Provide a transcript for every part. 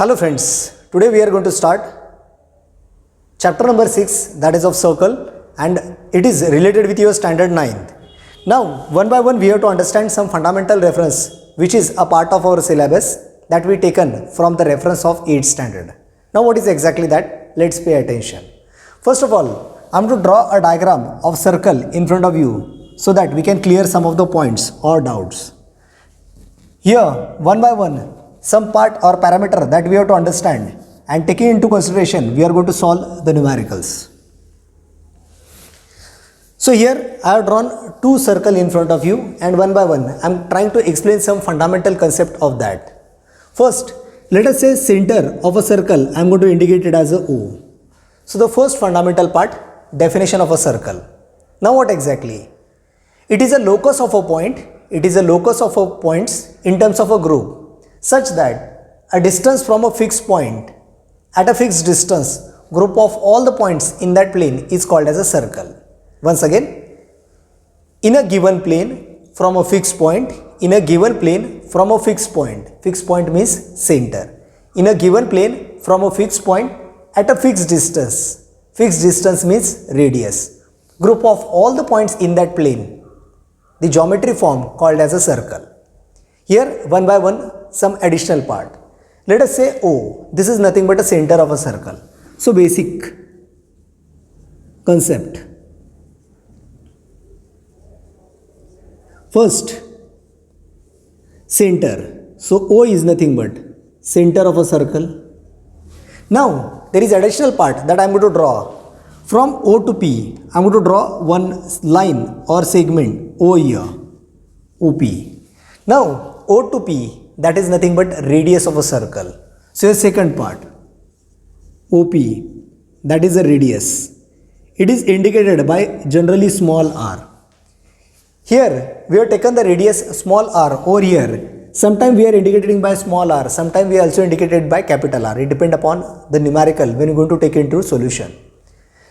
Hello friends, today we are going to start chapter number 6, that is of circle, and it is related with your standard 9th. Now one by one we have to understand some fundamental reference which is a part of our syllabus that we taken from the reference of 8th standard. Now what is exactly that? Let's pay attention. First of all, I am to draw a diagram of circle in front of you so that we can clear some of the points or doubts. Here one by one some part or parameter that we have to understand, and taking into consideration we are going to solve the numericals. So here I have drawn two circles in front of you, and one by one I am trying to explain some fundamental concept of that. First, let us say center of a circle I am going to indicate it as a O. So the first fundamental part, definition of a circle. Now what exactly? It is a locus of a point, it is a locus of a points in terms of a group, such that a distance from a fixed point at a fixed distance, group of all the points in that plane is called as a circle. Once again, in a given plane from a fixed point, in a given plane from a fixed point means center, in a given plane from a fixed point at a fixed distance means radius, group of all the points in that plane, the geometry form called as a circle. Here one by one some additional part. Let us say O, this is nothing but a center of a circle. So basic concept. First, center. So O is nothing but center of a circle. Now there is additional part that I am going to draw. From O to P, I am going to draw one line or segment O here, OP. Now O to P, that is nothing but radius of a circle. So the second part, OP, that is a radius. It is indicated by generally small r. Here we have taken the radius small r over here. Sometimes we are indicating by small r, sometimes we are also indicated by capital R. It depends upon the numerical when you are going to take into solution.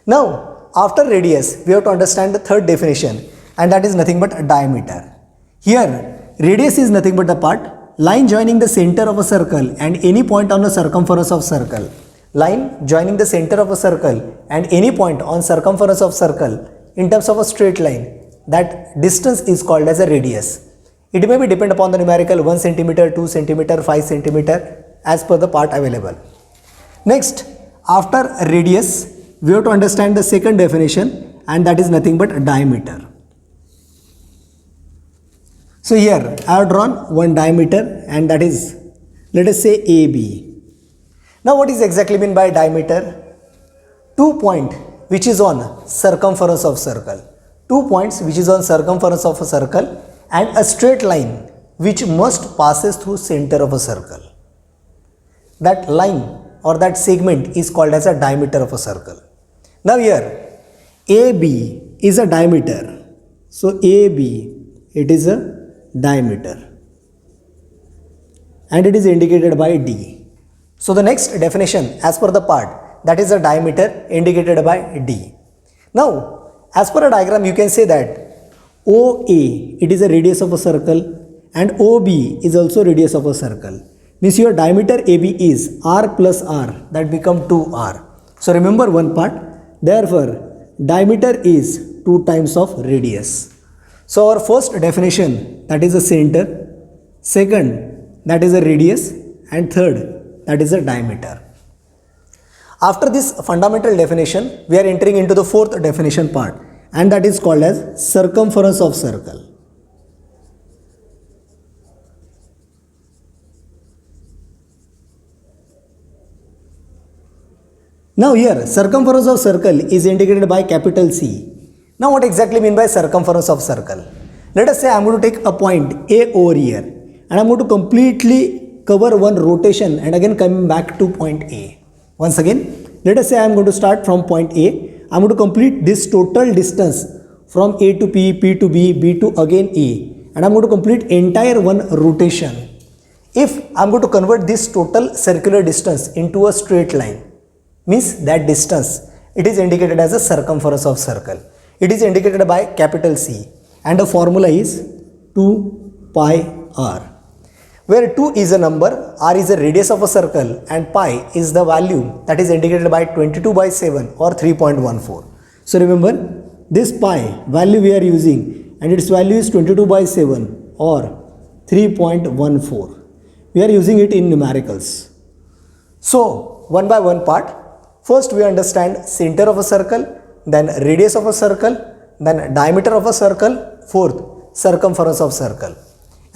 Now after radius we have to understand the third definition, and that is nothing but diameter. Here radius is nothing but the part, line joining the center of a circle and any point on the circumference of circle. Line joining the center of a circle and any point on circumference of circle in terms of a straight line. That distance is called as a radius. It may be depend upon the numerical 1 cm, 2 cm, 5 cm as per the part available. Next, after radius, we have to understand the second definition, and that is nothing but diameter. So here I have drawn one diameter, and that is, let us say AB. Now what is exactly meant by diameter? 2 points which is on circumference of circle. 2 points which is on circumference of a circle and a straight line which must passes through center of a circle. That line or that segment is called as a diameter of a circle. Now here AB is a diameter. So AB, it is a diameter and it is indicated by D. So the next definition as per the part, that is a diameter indicated by D. Now as per a diagram you can say that OA, it is a radius of a circle, and OB is also radius of a circle. Means your diameter AB is R plus R, that become 2R. So remember one part, therefore diameter is 2 times of radius. So our first definition, that is a center, second, that is a radius, and third, that is a diameter. After this fundamental definition, we are entering into the fourth definition part, and that is called as circumference of circle. Now here circumference of circle is indicated by capital C. Now what exactly mean by circumference of circle? Let us say I am going to take a point A over here, and I am going to completely cover one rotation and again coming back to point A. Once again, let us say I am going to start from point A. I am going to complete this total distance from A to P, P to B, B to again A, and I am going to complete entire one rotation. If I am going to convert this total circular distance into a straight line, means that distance, it is indicated as a circumference of circle. It is indicated by capital C, and the formula is 2 pi r. where 2 is a number, r is a radius of a circle, and pi is the value that is indicated by 22 by 7 or 3.14. So remember, this pi value we are using, and its value is 22 by 7 or 3.14. We are using it in numericals. So one by one part. First we understand center of a circle, then radius of a circle, then diameter of a circle, fourth circumference of circle.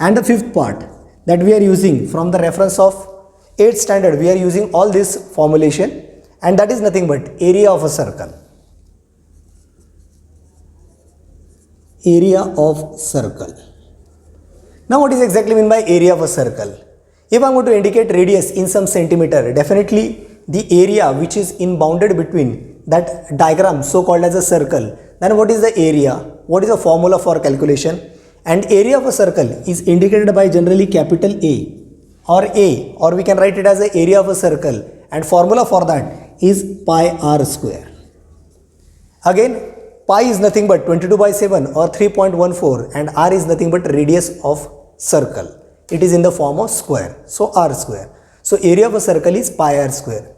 And the fifth part that we are using from the reference of 8th standard, we are using all this formulation, and that is nothing but area of a circle. Area of circle. Now what is exactly meant by area of a circle? If I am going to indicate radius in some centimeter, definitely the area which is bounded between that diagram so called as a circle, then what is the area? What is the formula for calculation? And area of a circle is indicated by generally capital A, or we can write it as the area of a circle, and formula for that is pi r square. Again, pi is nothing but 22 by 7 or 3.14, and r is nothing but radius of circle. It is in the form of square, so r square. So area of a circle is pi r square.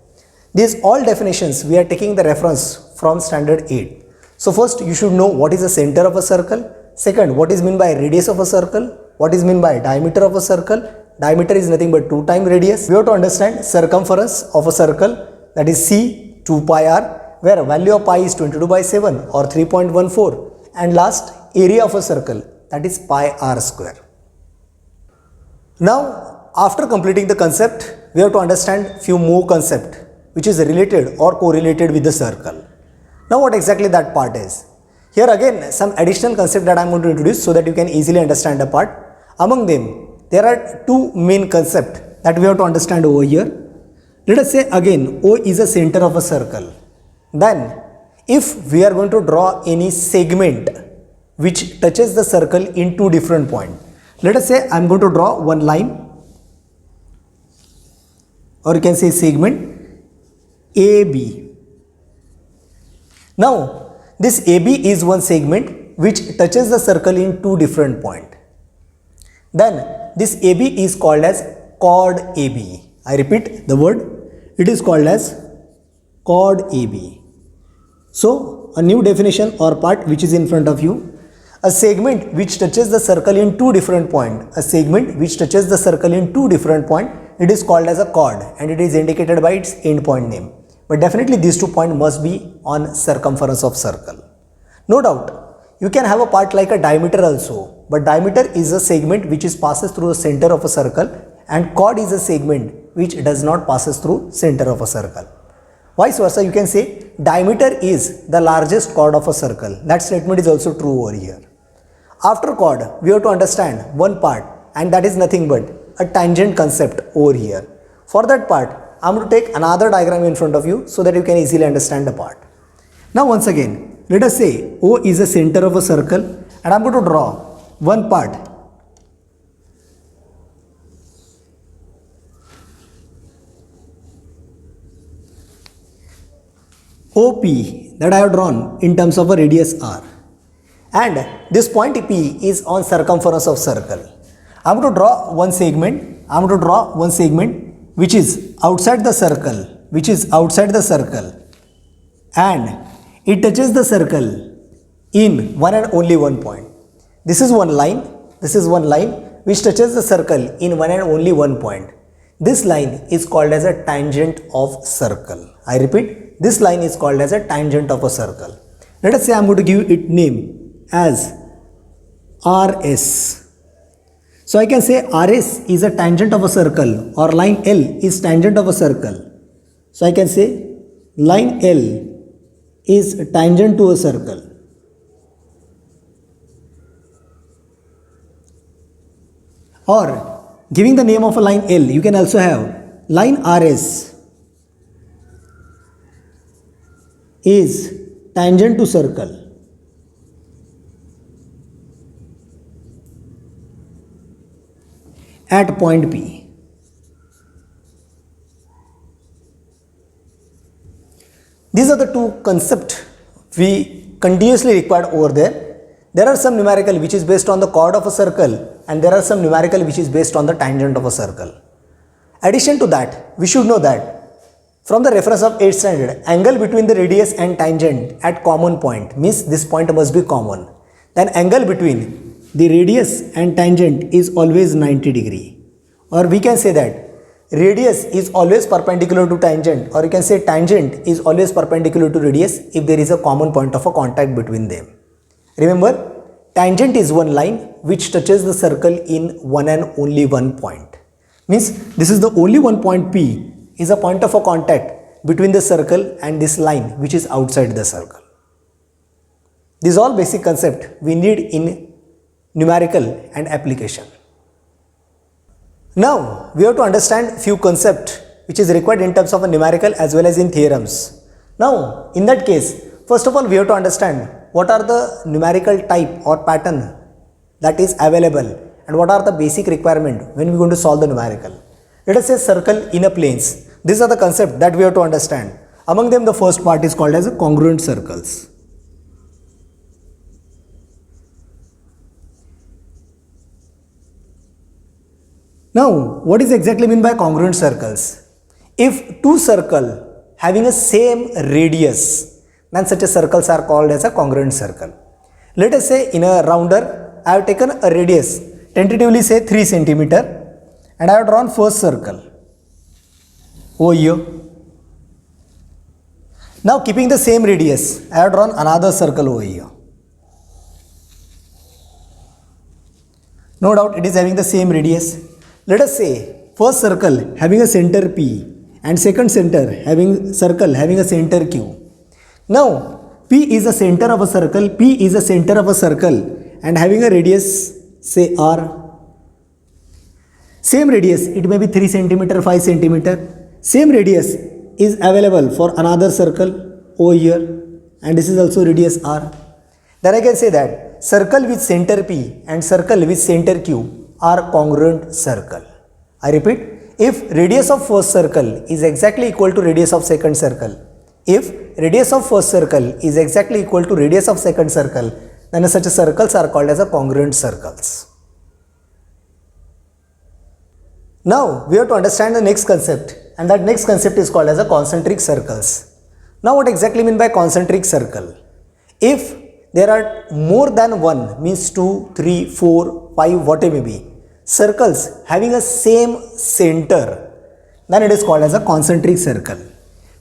These all definitions we are taking the reference from standard 8. So first you should know what is the center of a circle. Second, what is meant by radius of a circle? What is meant by diameter of a circle? Diameter is nothing but 2 times radius. We have to understand circumference of a circle, that is c 2 pi r, where value of pi is 22 by 7 or 3.14, and last area of a circle, that is pi r square. Now after completing the concept, we have to understand few more concept which is related or correlated with the circle. Now what exactly that part is? Here again some additional concept that I am going to introduce so that you can easily understand the part. Among them, there are two main concepts that we have to understand over here. Let us say again O is a center of a circle. Then if we are going to draw any segment which touches the circle in two different points, let us say I am going to draw one line, or you can say segment AB. Now this AB is one segment which touches the circle in two different points. Then this AB is called as chord AB. I repeat the word, it is called as chord AB. So a new definition or part which is in front of you. A segment which touches the circle in two different points. A segment which touches the circle in two different points, it is called as a chord, and it is indicated by its endpoint name. But definitely these 2 points must be on circumference of circle. No doubt, you can have a part like a diameter also, but diameter is a segment which is passes through the center of a circle, and chord is a segment which does not passes through center of a circle. Vice versa, you can say diameter is the largest chord of a circle. That statement is also true over here. After chord, we have to understand one part, and that is nothing but a tangent concept over here. For that part, I am going to take another diagram in front of you so that you can easily understand the part. Now once again, let us say O is the center of a circle, and I am going to draw one part. OP that I have drawn in terms of a radius r, and this point P is on circumference of circle. I am going to draw one segment. Which is outside the circle, and it touches the circle in one and only one point. This is one line which touches the circle in one and only one point. This line is called as a tangent of circle. I repeat, this line is called as a tangent of a circle. Let us say I am going to give it name as RS. So I can say RS is a tangent of a circle, or line L is tangent of a circle. So I can say line L is tangent to a circle. Or giving the name of a line L, you can also have line RS is tangent to circle. At point P. These are the two concepts we continuously required over there. There are some numerical which is based on the chord of a circle, and there are some numerical which is based on the tangent of a circle. Addition to that, we should know that from the reference of 8th standard, angle between the radius and tangent at common point means this point must be common. Then angle between the radius and tangent is always 90 degree. Or we can say that radius is always perpendicular to tangent, or you can say tangent is always perpendicular to radius if there is a common point of a contact between them. Remember, tangent is one line which touches the circle in one and only one point. Means this is the only one point P is a point of a contact between the circle and this line which is outside the circle. These all basic concept we need in numerical and application. Now we have to understand few concepts which is required in terms of a numerical as well as in theorems. Now in that case, first of all we have to understand what are the numerical type or pattern that is available and what are the basic requirement when we are going to solve the numerical. Let us say circle in a planes. These are the concepts that we have to understand. Among them the first part is called as a congruent circles. Now what is exactly meant by congruent circles? If two circles having a same radius, then such a circles are called as a congruent circle. Let us say in a rounder I have taken a radius, tentatively say 3 centimeter, and I have drawn first circle over here. Now keeping the same radius, I have drawn another circle over here. No doubt it is having the same radius. Let us say first circle having a center P and second circle having a center Q. Now P is the center of a circle, P is the center of a circle and having a radius say R. Same radius, it may be 3 centimeter, 5 centimeter. Same radius is available for another circle over here, and this is also radius R. Then I can say that circle with center P and circle with center Q are congruent circle. I repeat, if radius of first circle is exactly equal to radius of second circle, if radius of first circle is exactly equal to radius of second circle, then such circles are called as a congruent circles. Now we have to understand the next concept, and that next concept is called as a concentric circles. Now what exactly mean by concentric circle? If there are more than one, means 2, 3, 4, 5, whatever may be, circles having a same center, then it is called as a concentric circle.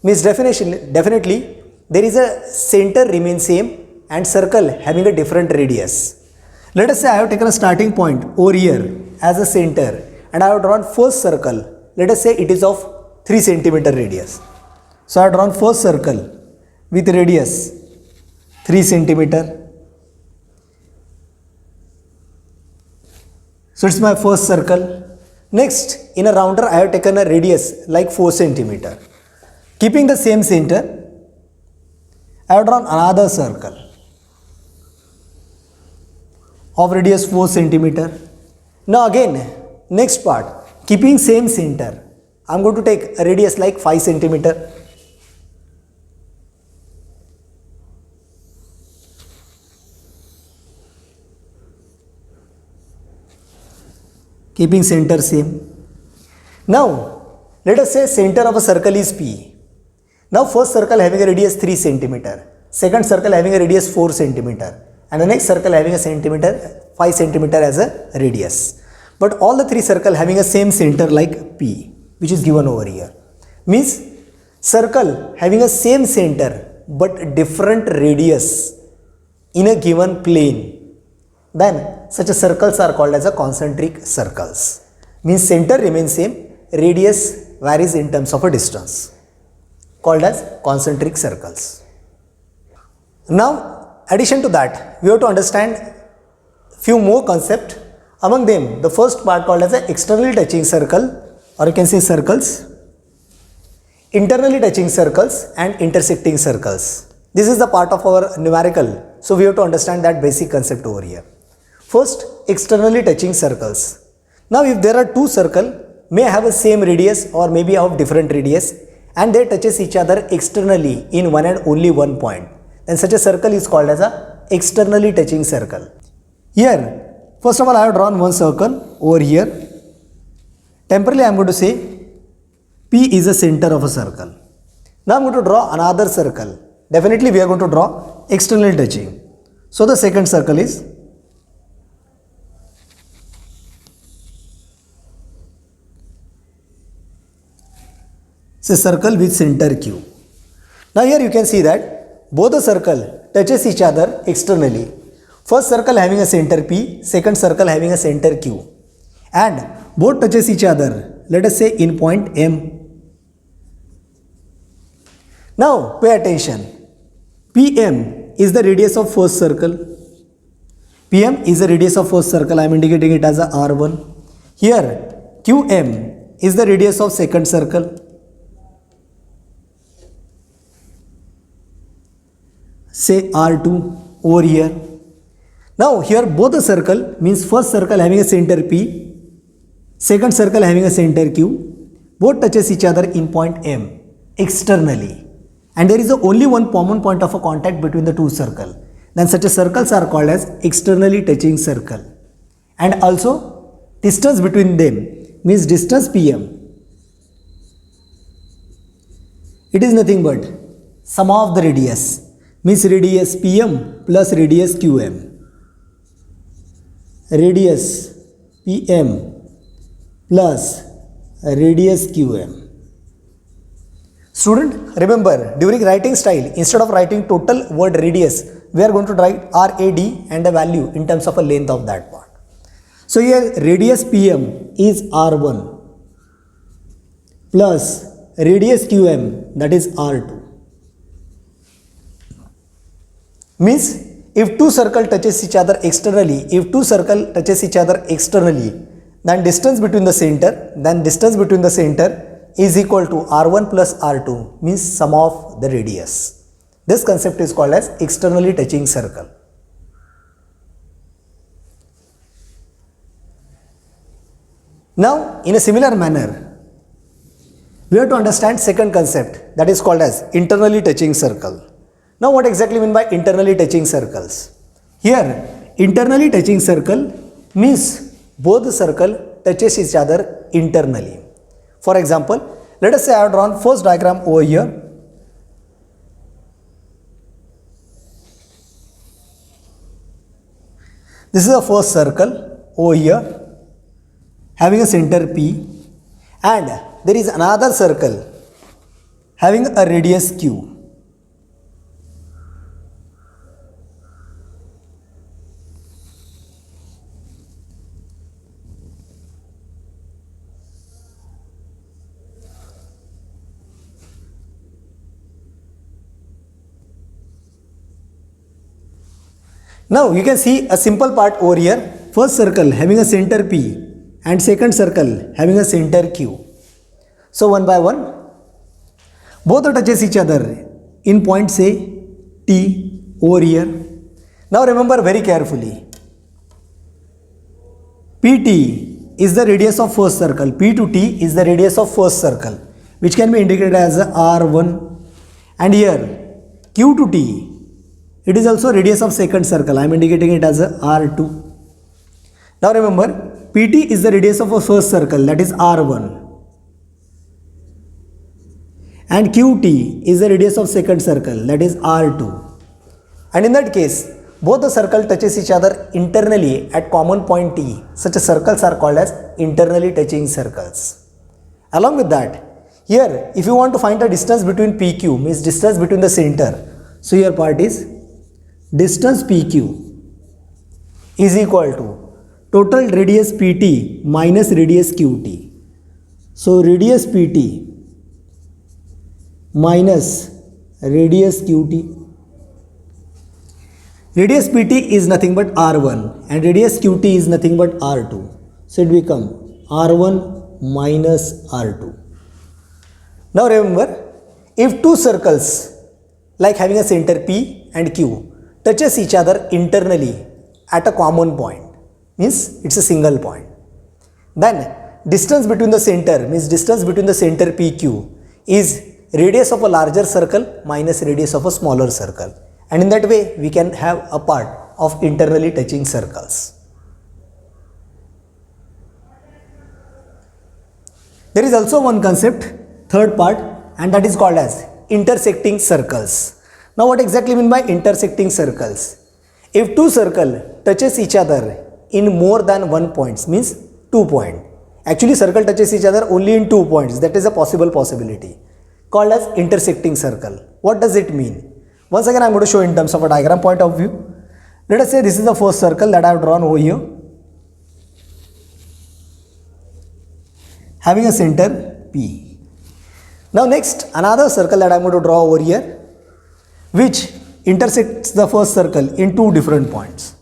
Means definitely there is a center remain same and circle having a different radius. Let us say I have taken a starting point over here as a center and I have drawn first circle. Let us say it is of 3 centimeter radius. So I have drawn first circle with radius 3 centimeter. So it's my first circle. Next, in a rounder I have taken a radius like 4 centimeter. Keeping the same center, I have drawn another circle of radius 4 centimeter. Now again, next part, keeping same center, I am going to take a radius like 5 centimeter. Keeping center same. Now, let us say center of a circle is P. Now first circle having a radius 3 centimeter, second circle having a radius 4 centimeter, and the next circle having a 5 centimeter as a radius. But all the 3 circles having a same center like P, which is given over here. Means circle having a same center but different radius in a given plane, then such a circles are called as a concentric circles. Means center remains same, radius varies in terms of a distance, called as concentric circles. Now addition to that, we have to understand few more concepts. Among them, the first part called as an externally touching circle, or you can say circles, internally touching circles and intersecting circles. This is the part of our numerical, so we have to understand that basic concept over here. First, externally touching circles. Now if there are two circles, may have a same radius or maybe of different radius, and they touches each other externally in one and only one point, then such a circle is called as a externally touching circle. Here, first of all, I have drawn one circle over here. Temporarily, I am going to say P is the center of a circle. Now I am going to draw another circle. Definitely, we are going to draw externally touching. So the second circle is circle with center Q. Now here you can see that both the circle touches each other externally. First circle having a center P, second circle having a center Q, and both touches each other, let us say in point M. Now pay attention, PM is the radius of first circle. PM is the radius of first circle, I am indicating it as a R1. Here QM is the radius of second circle. Say R2 over here. Now here both the circle means first circle having a center P, second circle having a center Q, both touches each other in point M externally, and there is only one common point of a contact between the two circles. Then such a circles are called as externally touching circle. And also distance between them means distance PM. It is nothing but sum of the radius, means radius PM plus radius QM. Radius PM plus radius QM. Student, remember during writing style, instead of writing total word radius, we are going to write RAD and a value in terms of a length of that part. So here radius PM is R1 plus radius QM, that is R2. Means if two circles touches each other externally, then distance between the center is equal to R1 plus R2, means sum of the radius. This concept is called as externally touching circle. Now in a similar manner, we have to understand second concept, that is called as internally touching circle. Now what exactly mean by internally touching circles? Here internally touching circle means both the circle touches each other internally. For example, let us say I have drawn first diagram over here. This is the first circle over here having a center P, and there is another circle having a radius Q. Now you can see a simple part over here. First circle having a center P and second circle having a center Q. So one by one, both touches each other in point say T over here. Now remember very carefully, PT is the radius of first circle. P to T is the radius of first circle, which can be indicated as R1, and here Q to T, it is also radius of second circle. I am indicating it as a R2. Now remember, PT is the radius of a first circle, that is R1, and QT is the radius of second circle, that is R2. And in that case, both the circle touches each other internally at common point T. Such circles are called as internally touching circles. Along with that, here if you want to find the distance between PQ, means distance between the center, so your part is distance PQ is equal to total radius PT minus radius QT. So radius PT minus radius QT. Radius PT is nothing but R1 and radius QT is nothing but R2. So it become R1 minus R2. Now remember, if two circles like having a center P and Q touches each other internally at a common point, means it's a single point, then distance between the center, means distance between the center PQ is radius of a larger circle minus radius of a smaller circle, and in that way we can have a part of internally touching circles. There is also one concept, third part, and that is called as intersecting circles. Now what exactly mean by intersecting circles? If two circles touches each other in more than one point, means 2 points. Actually circle touches each other only in 2 points. That is a possibility called as intersecting circle. What does it mean? Once again I am going to show in terms of a diagram point of view. Let us say this is the first circle that I have drawn over here, having a center P. Now next another circle that I am going to draw over here, which intersects the first circle in 2 different points.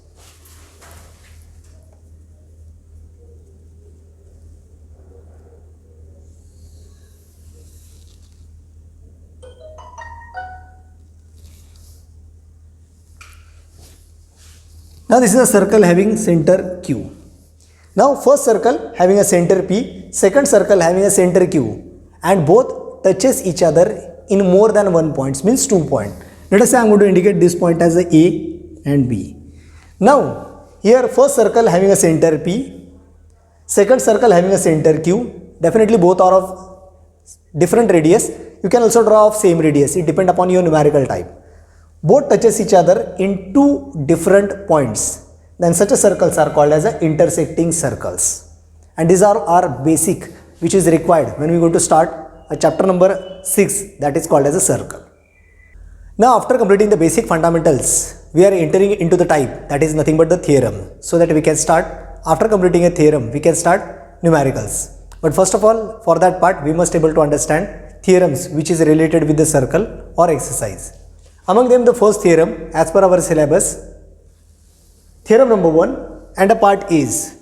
Now this is a circle having center Q. Now first circle having a center P, second circle having a center Q, and both touches each other in more than 1 point, means 2 points. Let us say I am going to indicate this point as a and B. Now here first circle having a center P, second circle having a center Q, definitely both are of different radius. You can also draw of same radius, it depends upon your numerical type. Both touches each other in 2 different points, then such a circles are called as a intersecting circles. And these are our basic which is required when we are going to start a chapter number 6, that is called as a circle. Now after completing the basic fundamentals, we are entering into the type, that is nothing but the theorem, so that we can start, after completing a theorem we can start numericals. But first of all, for that part we must able to understand theorems which is related with the circle or exercise. Among them the first theorem as per our syllabus, theorem number 1, and a part is,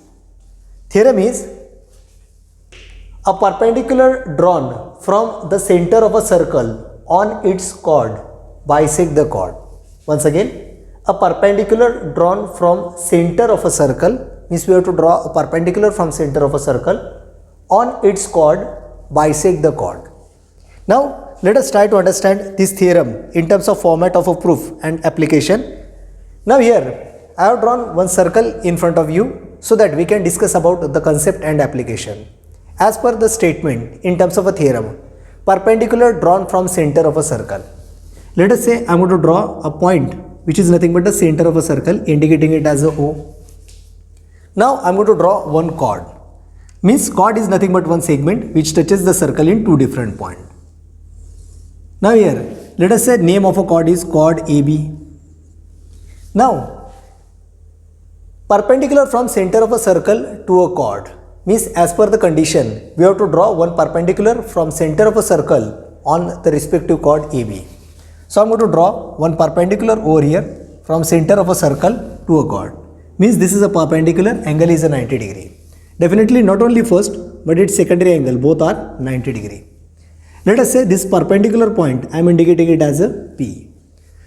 theorem is a perpendicular drawn from the center of a circle on its chord bisect the chord. Once again, a perpendicular drawn from center of a circle, means we have to draw a perpendicular from center of a circle on its chord bisect the chord. Now let us try to understand this theorem in terms of format of a proof and application. Now here I have drawn one circle in front of you so that we can discuss about the concept and application. As per the statement in terms of a theorem, perpendicular drawn from center of a circle. Let us say I am going to draw a point which is nothing but the center of a circle, indicating it as a O. Now I am going to draw one chord. Means chord is nothing but one segment which touches the circle in 2 different points. Now here let us say name of a chord is chord AB. Now perpendicular from center of a circle to a chord, means as per the condition we have to draw one perpendicular from center of a circle on the respective chord AB. So I am going to draw one perpendicular over here from center of a circle to a chord, means this is a perpendicular, angle is a 90 degree. Definitely not only first but its secondary angle, both are 90 degree. Let us say this perpendicular point I am indicating it as a P.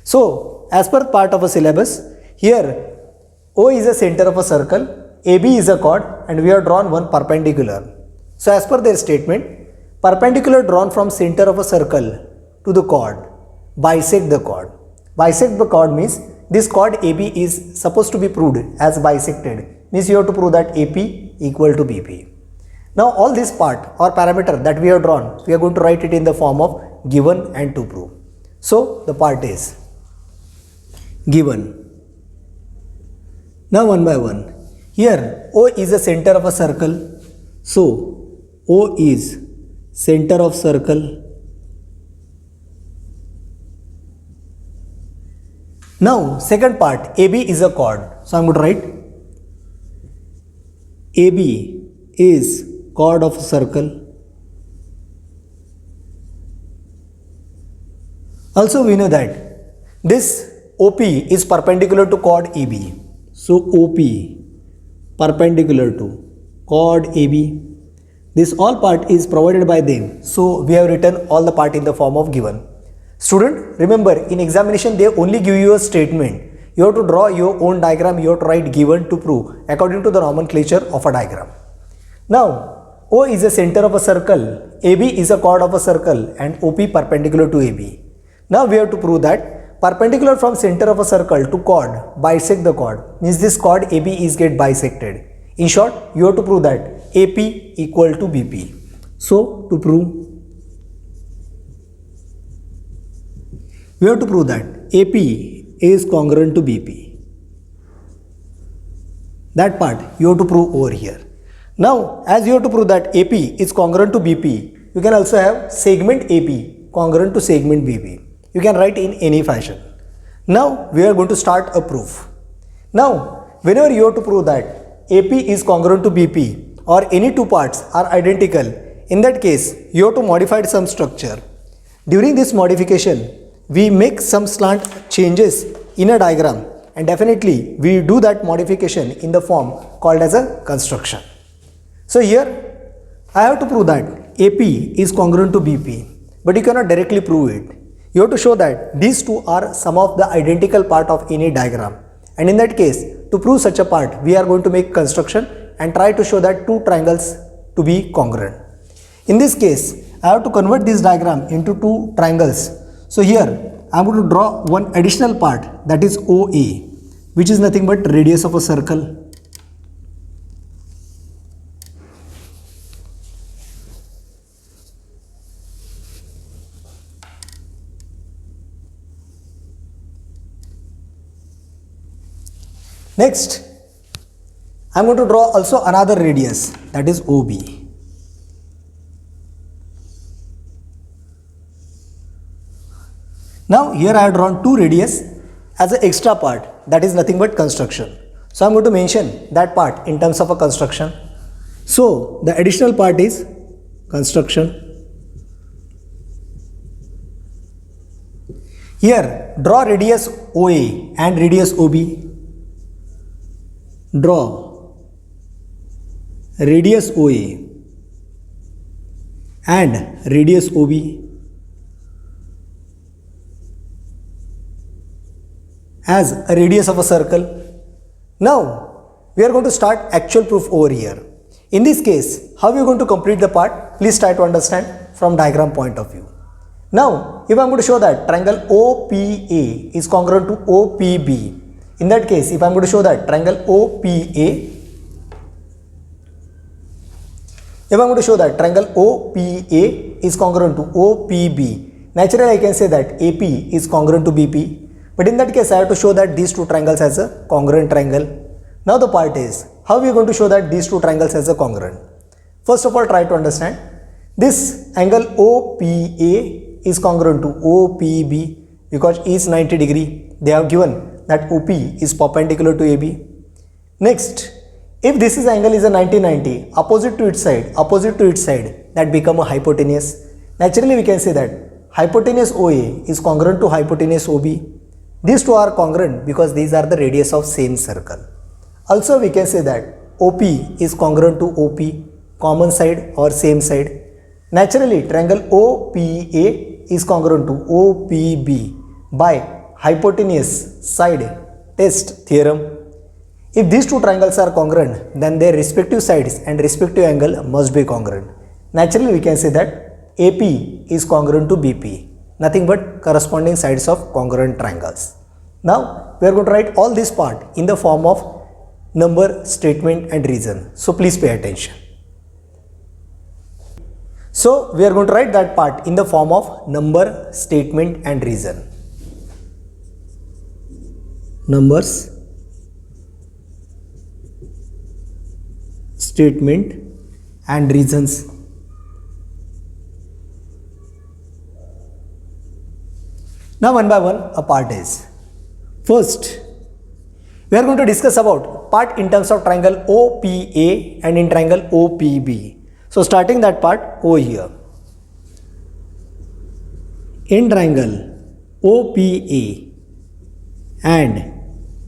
So as per part of a syllabus, here O is a center of a circle, AB is a chord, and we have drawn one perpendicular. So as per their statement, perpendicular drawn from center of a circle to the chord bisect the chord. Bisect the chord means this chord AB is supposed to be proved as bisected, means you have to prove that AP equal to BP. Now all this part or parameter that we have drawn, we are going to write it in the form of given and to prove. So the part is given. Now one by one. Here O is the center of a circle. So O is center of circle. Now second part, AB is a chord. So I am going to write AB is chord of a circle. Also we know that this OP is perpendicular to chord AB. So OP perpendicular to chord AB. This all part is provided by them. So we have written all the part in the form of given. Student, remember in examination they only give you a statement. You have to draw your own diagram, you have to write given to prove according to the nomenclature of a diagram. Now O is a center of a circle, AB is a chord of a circle, and OP perpendicular to AB. Now we have to prove that perpendicular from center of a circle to chord bisect the chord, means this chord AB is get bisected. In short, you have to prove that AP equal to BP. So to prove, we have to prove that AP is congruent to BP. That part you have to prove over here. Now, as you have to prove that AP is congruent to BP, you can also have segment AP congruent to segment BP. You can write in any fashion. Now, we are going to start a proof. Now, whenever you have to prove that AP is congruent to BP or any two parts are identical, in that case, you have to modify some structure. During this modification, we make some slant changes in a diagram, and definitely we do that modification in the form called as a construction. So here I have to prove that AP is congruent to BP, but you cannot directly prove it. You have to show that these two are some of the identical part of any diagram, and in that case, to prove such a part, we are going to make construction and try to show that two triangles to be congruent. In this case, I have to convert this diagram into two triangles. So here I am going to draw one additional part, that is OA, which is nothing but radius of a circle. Next, I am going to draw also another radius, that is OB. Now here I have drawn two radius as an extra part, that is nothing but construction. So I am going to mention that part in terms of a construction. So the additional part is construction. Here draw radius OA and radius OB. Draw radius OA and radius OB as a radius of a circle. Now we are going to start actual proof over here. In this case, how we are going to complete the part? Please try to understand from diagram point of view. Now if I am going to show that triangle OPA is congruent to OPB, in that case, if I am going to show that triangle OPA, is congruent to OPB, naturally I can say that AP is congruent to BP. But in that case, I have to show that these two triangles as a congruent triangle. Now the part is, how we are going to show that these two triangles as a congruent? First of all, try to understand. This angle OPA is congruent to OPB because it is 90 degree. They have given that OP is perpendicular to AB. Next, if this is angle is a 90-90, opposite to its side, that become a hypotenuse. Naturally, we can say that hypotenuse OA is congruent to hypotenuse OB. These two are congruent because these are the radius of same circle. Also, we can say that OP is congruent to OP, common side or same side. Naturally, triangle OPA is congruent to OPB by hypotenuse side test theorem. If these two triangles are congruent, then their respective sides and respective angle must be congruent. Naturally, we can say that AP is congruent to BP, nothing but corresponding sides of congruent triangles. Now, we are going to write all this part in the form of number, statement and reason. So, please pay attention. So, we are going to write that part in the form of number, statement and reason. Numbers, statement and reasons. Now one by one a part is. First, we are going to discuss about part in terms of triangle OPA and in triangle OPB. So starting that part over here. In triangle OPA and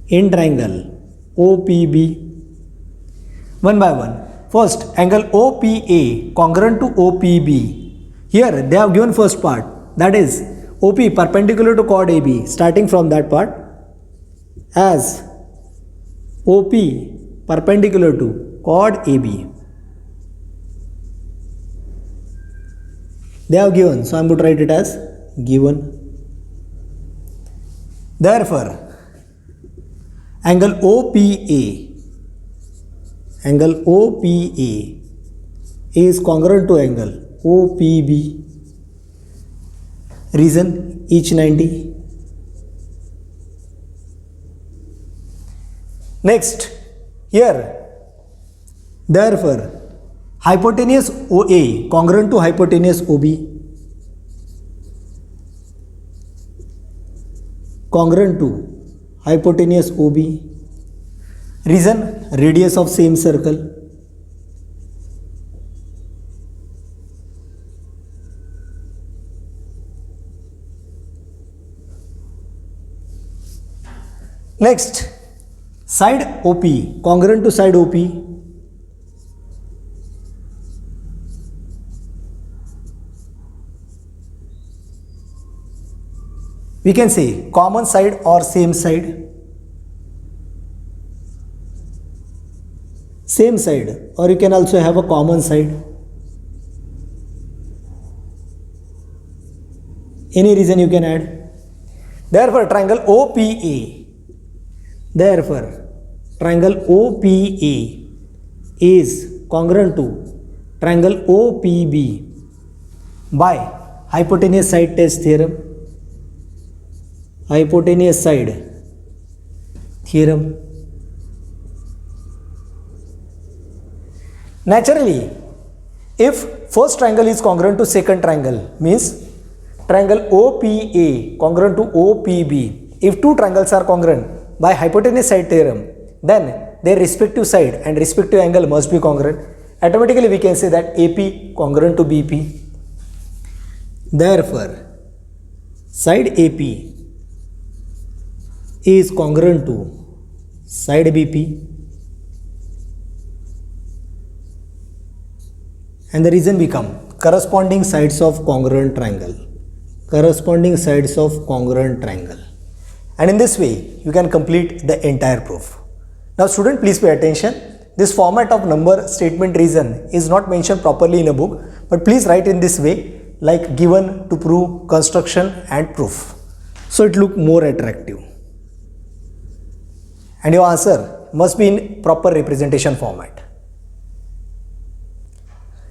in triangle OPB, one by one. First, angle OPA congruent to OPB. Here they have given first part, that is OP perpendicular to chord AB, starting from that part, as OP perpendicular to chord AB. They have given, so I am going to write it as given. Therefore, angle OPA is congruent to angle OPB. Reason, each 90. Next, here, therefore, hypotenuse OA congruent to hypotenuse OB. Congruent to hypotenuse OB. Reason, radius of same circle. Next, side OP congruent to side OP. We can say common side or same side. Same side, or you can also have a common side. Any reason you can add. Therefore, triangle OPA. Therefore, triangle OPA is congruent to triangle OPB by hypotenuse side test theorem. Hypotenuse side theorem. Naturally, if first triangle is congruent to second triangle, means triangle OPA congruent to OPB. If two triangles are congruent by hypotenuse side theorem, then their respective side and respective angle must be congruent. Automatically we can say that AP congruent to BP. Therefore, side AP is congruent to side BP, and the reason become corresponding sides of congruent triangle. Corresponding sides of congruent triangle. And in this way, you can complete the entire proof. Now student, please pay attention. This format of number, statement, reason is not mentioned properly in a book, but please write in this way, like given, to prove, construction and proof. So it look more attractive. And your answer must be in proper representation format.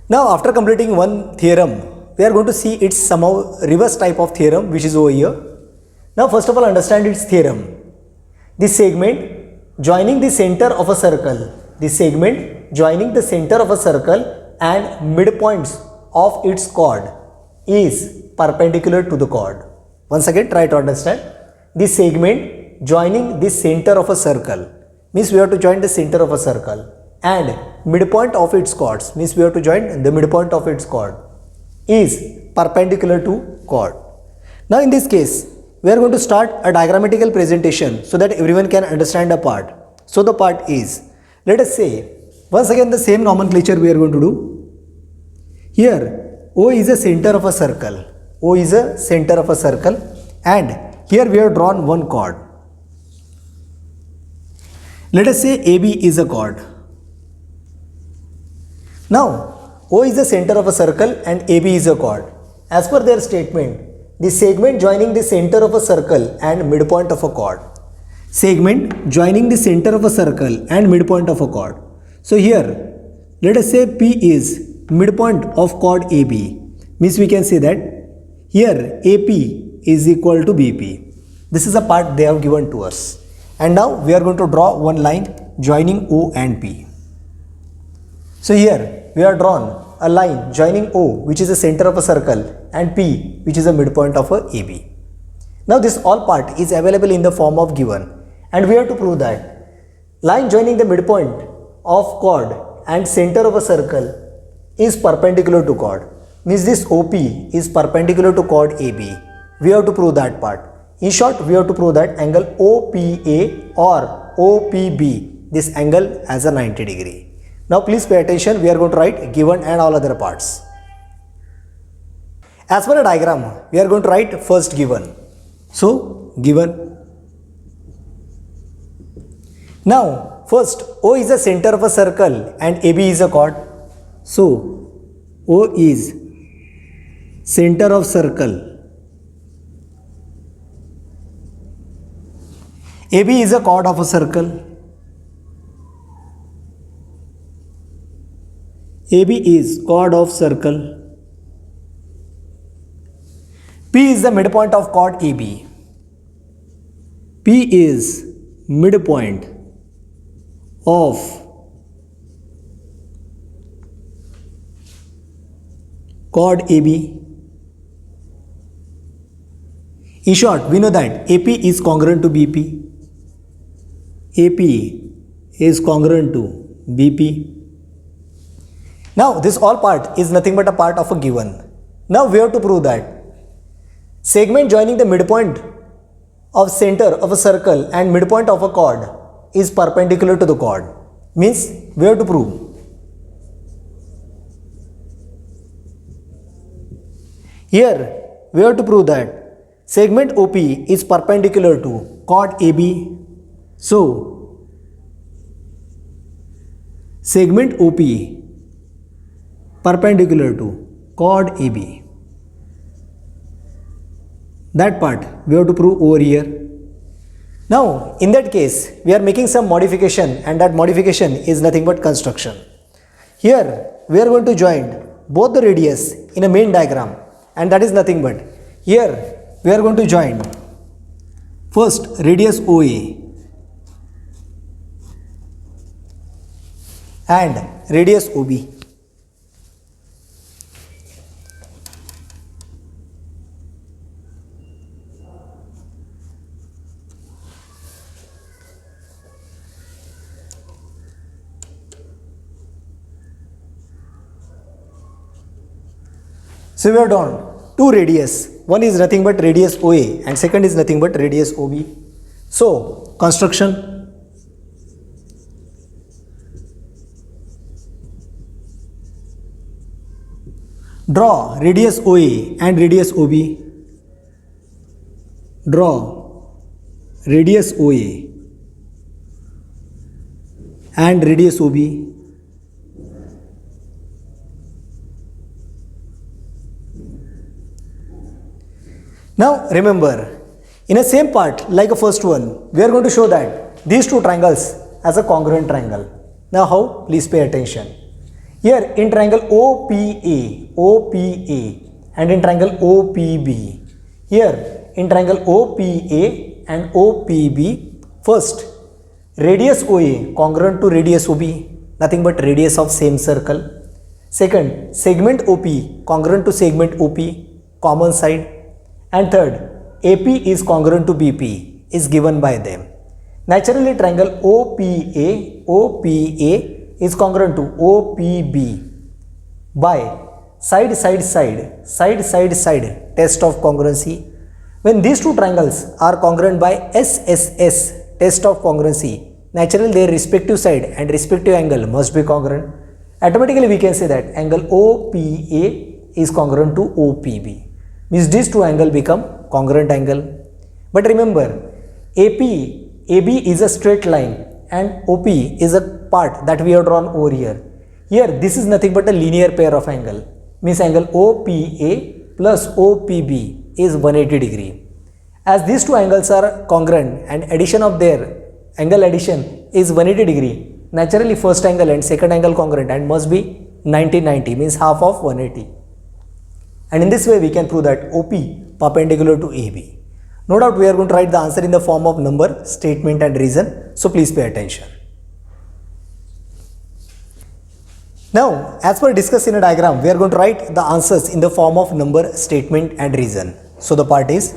Now after completing one theorem, we are going to see its somehow reverse type of theorem, which is over here. Now first of all, understand its theorem. The segment joining the center of a circle, and midpoints of its chord is perpendicular to the chord. Once again, try to understand. The segment joining the center of a circle means we have to join the center of a circle, and midpoint of its chords means we have to join the midpoint of its chord is perpendicular to chord. Now in this case, we are going to start a diagrammatical presentation so that everyone can understand the part. So the part is, let us say, once again the same nomenclature we are going to do. Here, O is a center of a circle. And here we have drawn one chord. Let us say AB is a chord. Now, O is the center of a circle and AB is a chord. As per their statement, the segment joining the center of a circle and midpoint of a chord. Segment joining the center of a circle and midpoint of a chord. So here, let us say P is midpoint of chord AB. Means we can say that here AP is equal to BP. This is a part they have given to us. And now we are going to draw one line joining O and P. So here we are drawn a line joining O, which is the center of a circle, and P, which is the midpoint of a AB. Now this all part is available in the form of given, and we have to prove that line joining the midpoint of chord and center of a circle is perpendicular to chord. Means this OP is perpendicular to chord AB. We have to prove that part. In short, we have to prove that angle OPA or OPB, this angle has a 90 degree. Now please pay attention, we are going to write given and all other parts. As per a diagram, we are going to write first given. So, given. Now, first O is the center of a circle and AB is a chord. So, O is center of circle AB is a chord of a circle. AB is chord of circle. P is the midpoint of chord AB. P is midpoint of chord AB. In short, we know that AP is congruent to BP. AP is congruent to BP. Now, this all part is nothing but a part of a given. Now, we have to prove that segment joining the midpoint of center of a circle and midpoint of a chord is perpendicular to the chord. Means, we have to prove here we have to prove that segment OP is perpendicular to chord AB. So, segment OP perpendicular to chord AB. That part we have to prove over here. Now, in that case, we are making some modification, and that modification is nothing but construction. Here, we are going to join both the radius in a main diagram, and that is nothing but here we are going to join first radius OA and radius OB. So we have done two radius. One is nothing but radius OA and second is nothing but radius OB. So, construction. Draw radius OA and radius OB. Draw radius OA and radius OB. Now remember, in a same part like a first one, we are going to show that these two triangles as a congruent triangle. Now how? Please pay attention. Here in triangle OPA and in triangle OPB. Here in triangle OPA and OPB, first radius OA congruent to radius OB, nothing but radius of same circle. Second, segment OP congruent to segment OP, common side. And third, AP is congruent to BP is given by them. Naturally, triangle OPA is congruent to OPB by side test of congruency. When these two triangles are congruent by SSS test of congruency, naturally their respective side and respective angle must be congruent. Automatically we can say that angle OPA is congruent to OPB. Means these two angles become congruent angle. But remember, AB is a straight line and OP is a part that we have drawn over here. Here this is nothing but a linear pair of angle. Means angle OPA plus OPB is 180 degree. As these two angles are congruent and addition of their angle addition is 180 degree, naturally first angle and second angle congruent and must be 90 means half of 180. And in this way we can prove that OP perpendicular to AB. No doubt we are going to write the answer in the form of number, statement and reason. So please pay attention. Now as per discussed in a diagram, we are going to write the answers in the form of number, statement and reason. So the part is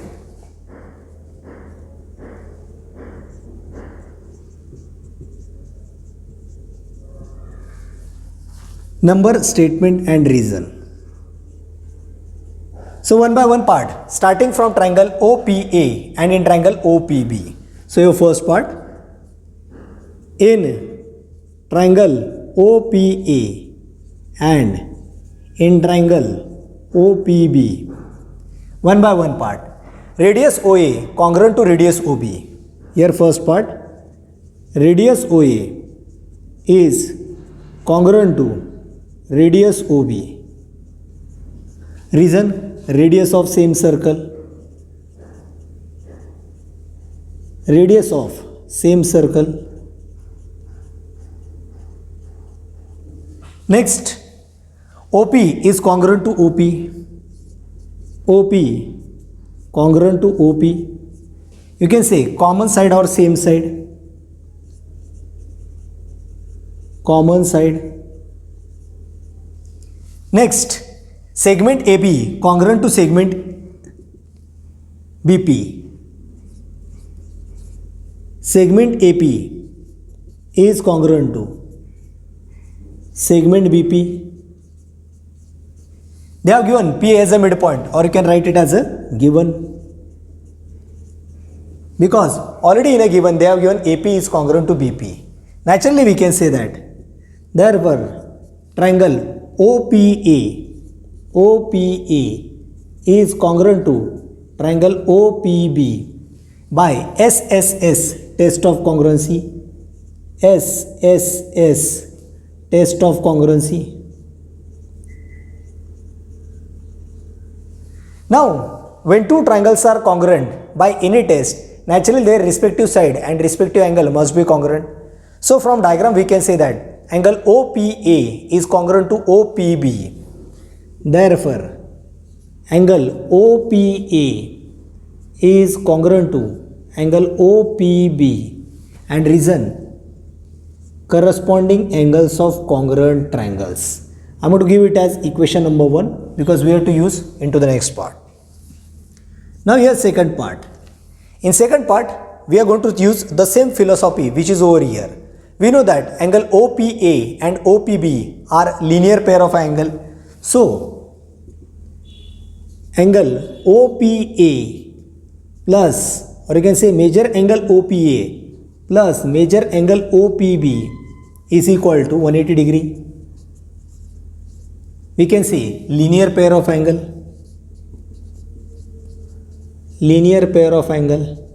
number, statement and reason. So one by one part, starting from triangle OPA and in triangle OPB. So your first part, in triangle OPA and in triangle OPB, one by one part, radius OA congruent to radius OB. Here first part, radius OA is congruent to radius OB. Reason, radius of same circle. radius of same circle. Next, OP is congruent to OP. OP congruent to OP. You can say common side or same side. Common side. Next, segment AB congruent to segment BP. Segment AP is congruent to segment BP. They have given P as a midpoint, or you can write it as a given. Because already in a given they have given AP is congruent to BP. Naturally we can say that. Therefore, triangle OPA is congruent to triangle OPB by SSS, test of congruency. SSS, test of congruency. Now, when two triangles are congruent by any test, naturally their respective side and respective angle must be congruent. So from diagram we can say that angle OPA is congruent to OPB. Therefore, angle OPA is congruent to angle OPB, and reason corresponding angles of congruent triangles. I am going to give it as equation number 1 because we have to use into the next part. Now here second part. In second part we are going to use the same philosophy which is over here. We know that angle OPA and OPB are linear pair of angle. So angle OPA plus, or you can say major angle OPA plus major angle OPB is equal to 180 degree. We can say linear pair of angle. Linear pair of angle.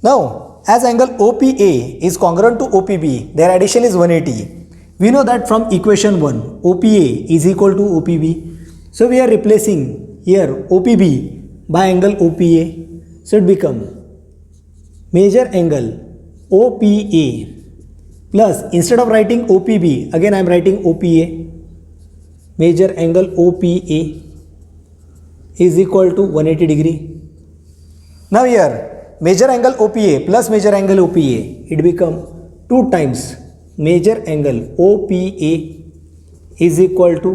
Now, as angle OPA is congruent to OPB, their addition is 180. We know that from equation 1, OPA is equal to OPB. So, we are replacing here OPB by angle OPA. So, it becomes major angle OPA plus, instead of writing OPB, again I am writing OPA. Major angle OPA is equal to 180 degree. Now here, major angle OPA plus major angle OPA, it becomes 2 times major angle OPA is equal to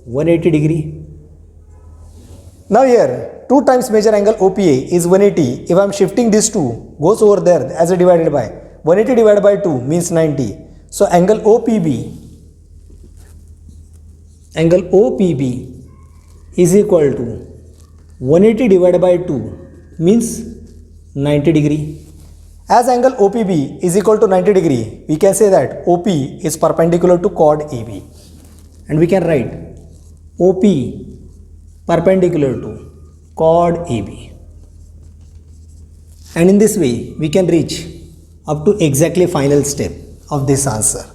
180 degree. Now here, 2 times major angle OPA is 180. If I am shifting this 2, goes over there as a divided by 180 divided by 2 means 90. So angle OPB is equal to 180 divided by 2 means 90 degree. As angle OPB is equal to 90 degree, we can say that OP is perpendicular to chord AB, and we can write OP perpendicular to chord AB, and in this way we can reach up to exactly final step of this answer.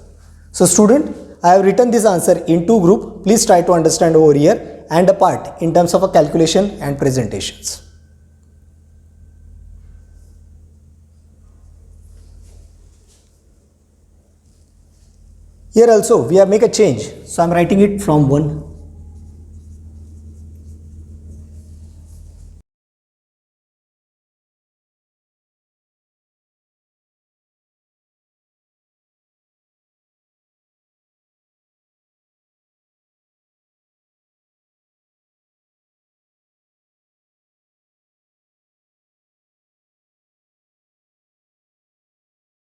So student, I have written this answer in 2 groups. Please try to understand over here and a part in terms of a calculation and presentations. Here also we have make a change. So I am writing it from 1.